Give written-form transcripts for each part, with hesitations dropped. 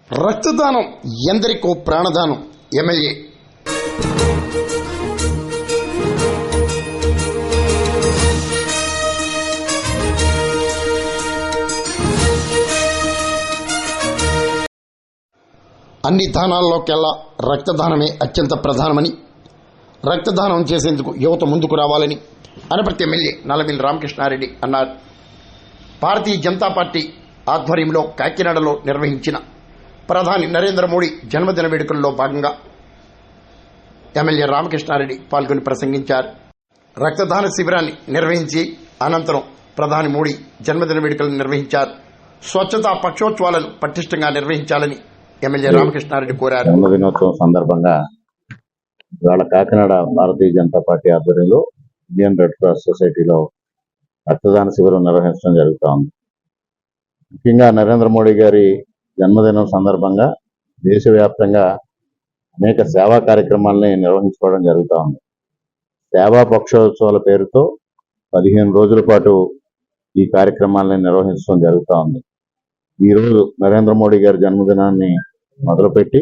రక్తదానం ఎందరికో ప్రాణదానం. ఎమ్మెల్యే అన్ని దానాల్లోకెల్లా రక్తదానమే అత్యంత ప్రధానమని, రక్తదానం చేసేందుకు యువత ముందుకు రావాలని అనపర్తి ఎమ్మెల్యే నల్లమిల్లి రామకృష్ణారెడ్డి అన్నారు. భారతీయ జనతా పార్టీ ఆధ్వర్యంలో కాకినాడలో నిర్వహించిన ప్రధాని నరేంద్ర మోడీ జన్మదిన వేడుకల్లో భాగంగా ఎమ్మెల్యే రామకృష్ణారెడ్డి పాల్గొని ప్రసంగించారు. రక్తదాన శిబిరాన్ని నిర్వహించి అనంతరం ప్రధాని మోడీ జన్మదిన వేడుకలను నిర్వహించారు. స్వచ్ఛతా పక్షోత్సవాలను పటిష్టంగా నిర్వహించాలని ఎమ్మెల్యే రామకృష్ణారెడ్డి కోరారు. జన్మదినోత్సవం సందర్భంగా ఇవాళ కాకినాడ భారతీయ జనతా పార్టీ ఆధ్వర్యంలో ఇండియన్ రెడ్ క్రాస్ సొసైటీలో రక్తదాన శిబిరం నిర్వహించడం జరుగుతోంది. ముఖ్యంగా నరేంద్ర మోడీ గారి జన్మదినం సందర్భంగా దేశవ్యాప్తంగా అనేక సేవా కార్యక్రమాలని నిర్వహించుకోవడం జరుగుతూ ఉంది. సేవా పక్షోత్సవాల పేరుతో 15 రోజుల పాటు ఈ కార్యక్రమాలని నిర్వహించడం జరుగుతూ ఉంది. ఈరోజు నరేంద్ర మోడీ గారి జన్మదినాన్ని మొదలుపెట్టి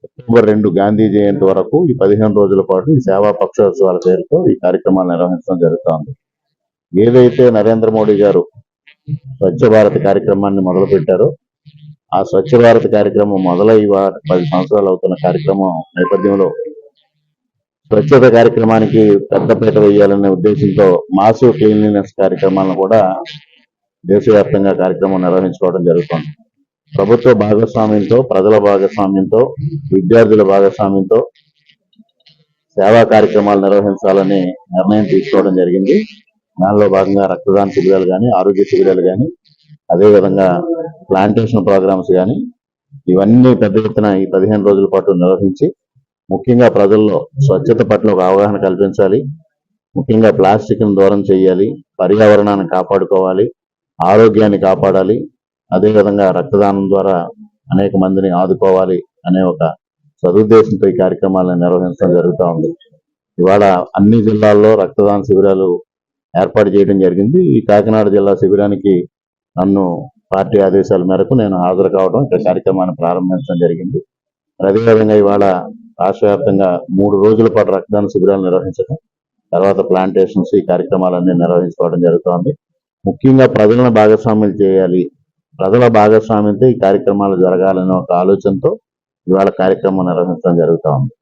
అక్టోబర్ 2 గాంధీ జయంతి వరకు ఈ 15 రోజుల పాటు ఈ సేవా పక్షోత్సవాల పేరుతో ఈ కార్యక్రమాలు నిర్వహించడం జరుగుతోంది. ఏదైతే నరేంద్ర మోడీ గారు స్వచ్ఛ భారత్ కార్యక్రమాన్ని మొదలుపెట్టారో ఆ స్వచ్ఛ భారత్ కార్యక్రమం మొదలై 10 సంవత్సరాలు అవుతున్న కార్యక్రమం నేపథ్యంలో స్వచ్ఛత కార్యక్రమానికి పెద్దపీట వేయాలనే ఉద్దేశంతో మాసివ్ క్లీన్లీనెస్ కార్యక్రమాలను కూడా దేశవ్యాప్తంగా కార్యక్రమం నిర్వహించుకోవడం జరుగుతుంది. ప్రభుత్వ భాగస్వామ్యంతో, ప్రజల భాగస్వామ్యంతో, విద్యార్థుల భాగస్వామ్యంతో సేవా కార్యక్రమాలు నిర్వహించాలని నిర్ణయం తీసుకోవడం జరిగింది. దానిలో భాగంగా రక్తదాన శిబిరాలు కానీ, ఆరోగ్య శిబిరాలు కానీ, అదేవిధంగా ప్లాంటేషన్ ప్రోగ్రామ్స్ కానీ ఇవన్నీ పెద్ద ఎత్తున ఈ 15 రోజుల పాటు నిర్వహించి ముఖ్యంగా ప్రజల్లో స్వచ్ఛత పట్ల ఒక అవగాహన కల్పించాలి. ముఖ్యంగా ప్లాస్టిక్ను దూరం చేయాలి, పర్యావరణాన్ని కాపాడుకోవాలి, ఆరోగ్యాన్ని కాపాడాలి, అదేవిధంగా రక్తదానం ద్వారా అనేక మందిని ఆదుకోవాలి అనే ఒక సదుద్దేశంతో ఈ కార్యక్రమాలను నిర్వహించడం జరుగుతూ ఉంది. ఇవాళ అన్ని జిల్లాల్లో రక్తదాన శిబిరాలు ఏర్పాటు చేయడం జరిగింది. ఈ కాకినాడ జిల్లా శిబిరానికి నన్ను పార్టీ ఆదేశాల మేరకు నేను హాజరు కావడం, ఇక్కడ కార్యక్రమాన్ని ప్రారంభించడం జరిగింది. అదేవిధంగా ఇవాళ రాష్ట్ర వ్యాప్తంగా 3 రోజుల పాటు రక్తదాన శిబిరాలు నిర్వహించడం, తర్వాత ప్లాంటేషన్స్ ఈ కార్యక్రమాలన్నీ నిర్వహించుకోవడం జరుగుతోంది. ముఖ్యంగా ప్రజలను భాగస్వామ్యం చేయాలి, ప్రజల భాగస్వామ్యంతో ఈ కార్యక్రమాలు జరగాలనే ఒక ఆలోచనతో ఇవాళ కార్యక్రమం నిర్వహించడం జరుగుతూ ఉంది.